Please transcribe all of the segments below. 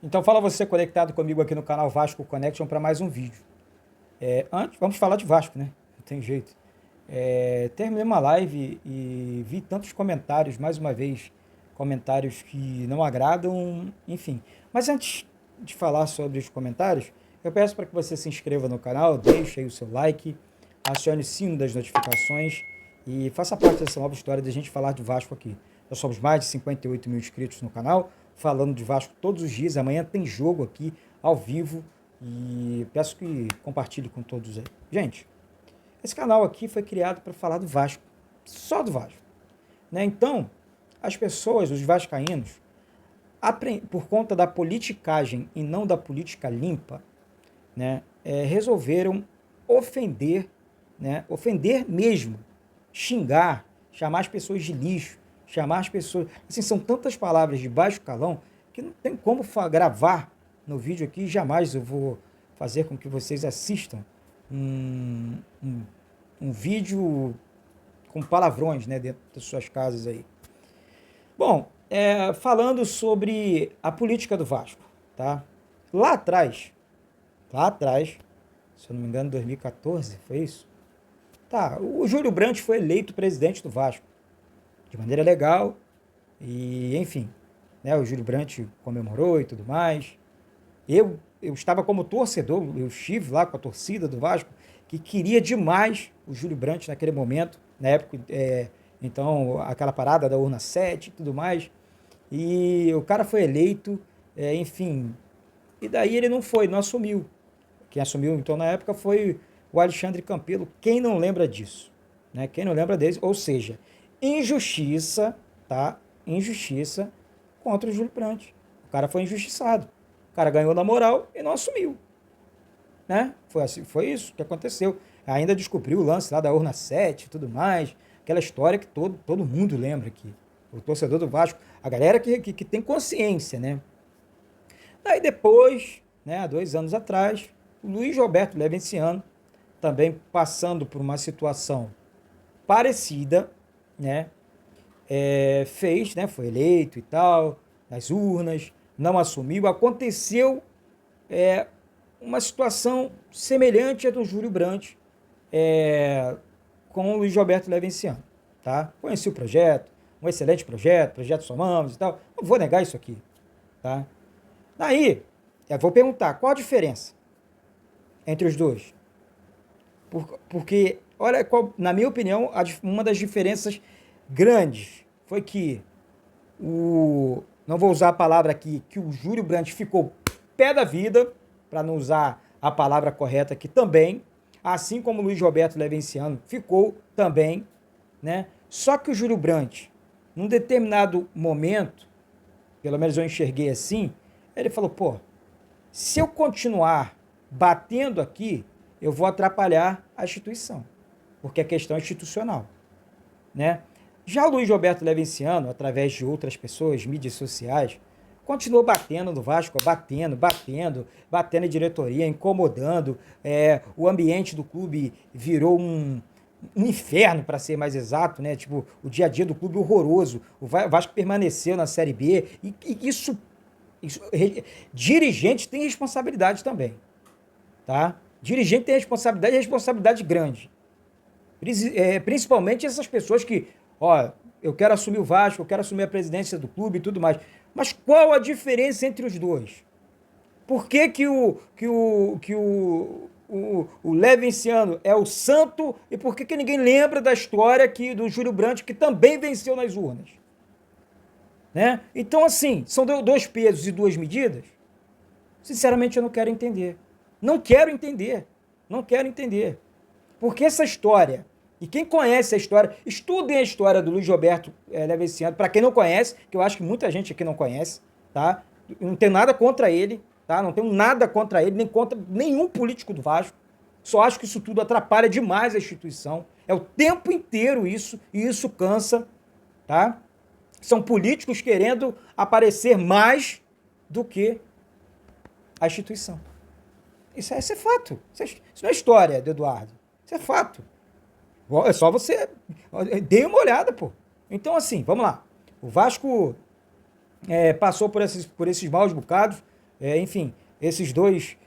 Então fala você conectado comigo aqui no canal Vasco Connection para mais um vídeo. Antes, vamos falar de Vasco, né? Não tem jeito. Terminei uma live e vi tantos comentários, mais uma vez, comentários que não agradam, enfim. Mas antes de falar sobre os comentários, eu peço para que você se inscreva no canal, deixe aí o seu like, acione o sino das notificações e faça parte dessa nova história de a gente falar de Vasco aqui. Nós somos mais de 58 mil inscritos no canal, falando de Vasco todos os dias. Amanhã tem jogo aqui, ao vivo, e peço que compartilhe com todos aí. Gente, esse canal aqui foi criado para falar do Vasco, só do Vasco, né? Então, as pessoas, os vascaínos, por conta da politicagem e não da política limpa, né, resolveram ofender, né, ofender mesmo, xingar, chamar as pessoas de lixo, chamar as pessoas... Assim, são tantas palavras de baixo calão que não tem como gravar no vídeo aqui. Jamais eu vou fazer com que vocês assistam um vídeo com palavrões, né, dentro das suas casas aí. Bom, falando sobre a política do Vasco, tá? Lá atrás, se eu não me engano, 2014, foi isso? Tá, o Júlio Brandt foi eleito presidente do Vasco de maneira legal, e enfim, né, o Júlio Brandt comemorou e tudo mais. Eu estava como torcedor, eu estive lá com a torcida do Vasco, que queria demais o Júlio Brandt naquele momento, na época, então, aquela parada da urna 7 e tudo mais, e o cara foi eleito, enfim, e daí ele não assumiu. Quem assumiu, então, na época foi o Alexandre Campelo. Quem não lembra disso? Né? Quem não lembra dele? Ou seja, injustiça, tá? Injustiça contra o Júlio Brandt. O cara foi injustiçado. O cara ganhou na moral e não assumiu. Né? Foi assim, foi isso que aconteceu. Ainda descobriu o lance lá da urna 7 e tudo mais. Aquela história que todo mundo lembra aqui. O torcedor do Vasco, a galera que tem consciência, né? Daí depois, né, há 2 anos atrás, o Luiz Roberto Levenciano, também passando por uma situação parecida, né, fez, né, foi eleito e tal, nas urnas, não assumiu. Aconteceu uma situação semelhante à do Júlio Brandt com o Luiz Roberto Levenciano, tá? Conheci o projeto, um excelente projeto Somamos e tal, não vou negar isso aqui, tá? Daí, eu vou perguntar, qual a diferença entre os dois? Porque, olha, na minha opinião, uma das diferenças grandes foi que não vou usar a palavra aqui, que o Júlio Brandt ficou pé da vida, para não usar a palavra correta aqui também, assim como o Luiz Roberto Levenciano ficou também, né? Só que o Júlio Brandt, num determinado momento, pelo menos eu enxerguei assim, ele falou, pô, se eu continuar batendo aqui, eu vou atrapalhar a instituição, porque é questão institucional, né? Já o Luiz Roberto Levenciano, através de outras pessoas, mídias sociais, continuou batendo no Vasco, batendo em diretoria, incomodando. O ambiente do clube virou um inferno, para ser mais exato, né? Tipo, o dia a dia do clube horroroso. O Vasco permaneceu na Série B, e isso dirigente tem responsabilidade também, tá? Dirigente tem responsabilidade, e responsabilidade grande. Principalmente essas pessoas que, ó, eu quero assumir o Vasco, eu quero assumir a presidência do clube e tudo mais. Mas qual a diferença entre os dois? Por que o Levenciano é o santo, e por que ninguém lembra da história do Júlio Brandt, que também venceu nas urnas? Né? Então, assim, são 2 pesos e 2 medidas? Sinceramente, eu não quero entender. Não quero entender. Porque essa história, e quem conhece a história, estudem a história do Luiz Roberto Levenciano, para quem não conhece, que eu acho que muita gente aqui não conhece, tá? Eu não tenho nada contra ele, tá? Não tenho nada contra ele, nem contra nenhum político do Vasco. Só acho que isso tudo atrapalha demais a instituição. É o tempo inteiro isso, e isso cansa, tá? São políticos querendo aparecer mais, do que a instituição. Isso é fato. Isso não é história do Eduardo. Isso é fato. É só você... Dê uma olhada, pô. Então, assim, vamos lá. O Vasco passou por esses maus bocados. Enfim, esses dois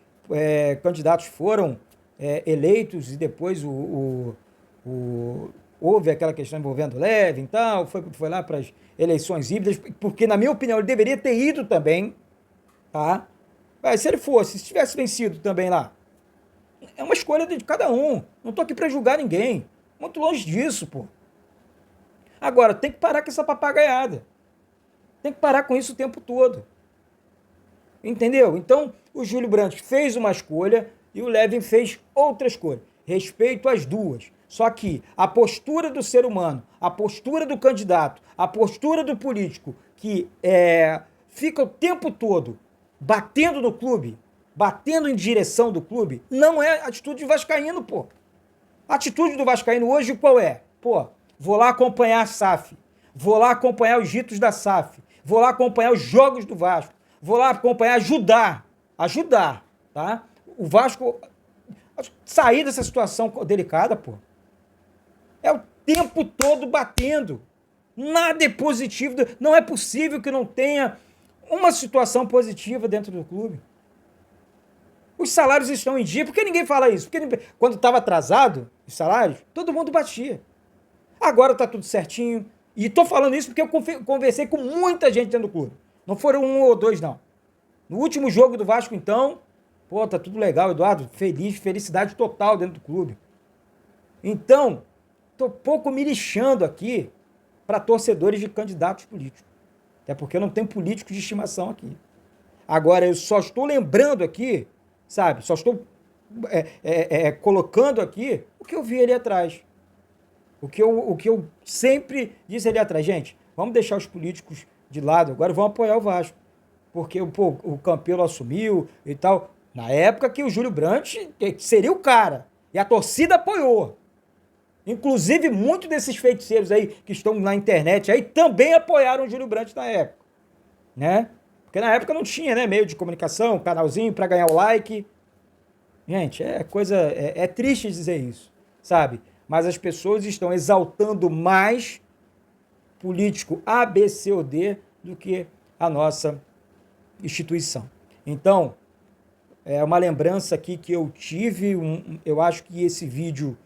candidatos foram eleitos e depois houve aquela questão envolvendo o Leve e tal, foi lá para as eleições híbridas, porque, na minha opinião, ele deveria ter ido também, tá? Mas se ele fosse, se tivesse vencido também lá, é uma escolha de cada um. Não estou aqui para julgar ninguém. Muito longe disso, pô. Agora, tem que parar com essa papagaiada. Tem que parar com isso o tempo todo. Entendeu? Então, o Júlio Brandt fez uma escolha e o Levin fez outra escolha. Respeito às duas. Só que a postura do ser humano, a postura do candidato, a postura do político que fica o tempo todo batendo no clube, batendo em direção do clube, não é atitude de vascaíno, pô. A atitude do vascaíno hoje qual é? Pô, vou lá acompanhar a SAF, vou lá acompanhar os ritos da SAF, vou lá acompanhar os jogos do Vasco, vou lá acompanhar, ajudar, tá? O Vasco sair dessa situação delicada, pô. É o tempo todo batendo. Nada é positivo. Não é possível que não tenha uma situação positiva dentro do clube. Os salários estão em dia. Por que ninguém fala isso? Porque quando estava atrasado os salários, todo mundo batia. Agora está tudo certinho. E estou falando isso porque eu conversei com muita gente dentro do clube. Não foram um ou dois, não. No último jogo do Vasco, então, pô, tá tudo legal, Eduardo. Felicidade total dentro do clube. Então, tô pouco me lixando aqui para torcedores de candidatos políticos. Até porque eu não tenho políticos de estimação aqui. Agora, eu só estou lembrando aqui, sabe? Só estou colocando aqui o que eu vi ali atrás. O que eu sempre disse ali atrás. Gente, vamos deixar os políticos de lado. Agora vamos apoiar o Vasco. Porque o Campelo assumiu e tal. Na época que o Júlio Brandt seria o cara. E a torcida apoiou. Inclusive, muitos desses feiticeiros aí que estão na internet aí também apoiaram o Júlio Brandt na época, né? Porque na época não tinha, né, meio de comunicação, canalzinho para ganhar o like. Gente, é triste dizer isso, sabe? Mas as pessoas estão exaltando mais político A, B, C ou D do que a nossa instituição. Então, é uma lembrança aqui que eu tive, eu acho que esse vídeo...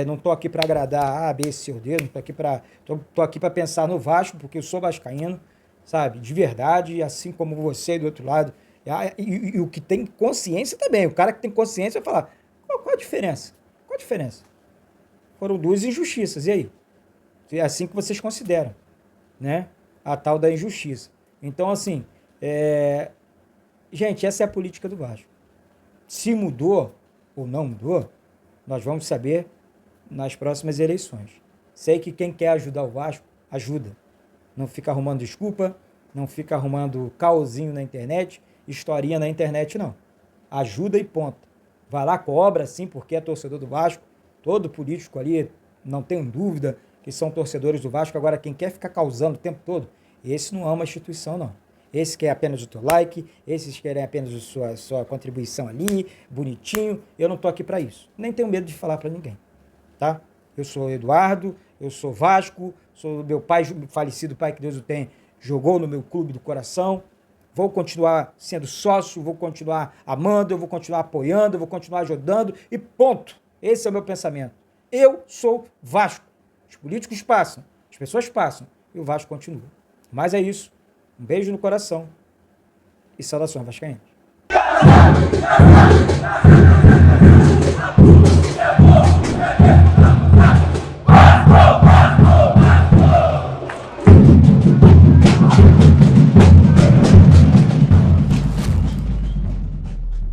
não estou aqui para agradar A, B, C ou D, não estou aqui para... Estou aqui para pensar no Vasco, porque eu sou vascaíno, sabe? De verdade, assim como você do outro lado. E o que tem consciência também. O cara que tem consciência vai falar, qual a diferença? Qual a diferença? Foram duas injustiças, e aí? É assim que vocês consideram, né? A tal da injustiça. Então, assim, gente, essa é a política do Vasco. Se mudou ou não mudou, nós vamos saber nas próximas eleições. Sei que quem quer ajudar o Vasco, ajuda. Não fica arrumando desculpa, não fica arrumando caosinho na internet, historinha na internet, não. Ajuda e ponto. Vai lá, cobra, sim, porque é torcedor do Vasco. Todo político ali, não tenho dúvida, que são torcedores do Vasco. Agora, quem quer ficar causando o tempo todo, esse não ama a instituição, não. Esse quer apenas o teu like, esses querem apenas a sua contribuição ali, bonitinho. Eu não estou aqui para isso. Nem tenho medo de falar para ninguém, tá? Eu sou Eduardo, eu sou Vasco, sou meu pai, falecido pai, que Deus o tenha, jogou no meu clube do coração. Vou continuar sendo sócio, vou continuar amando, eu vou continuar apoiando, eu vou continuar ajudando e ponto. Esse é o meu pensamento. Eu sou Vasco. Os políticos passam, as pessoas passam e o Vasco continua. Mas é isso. Um beijo no coração e saudações vascaínas.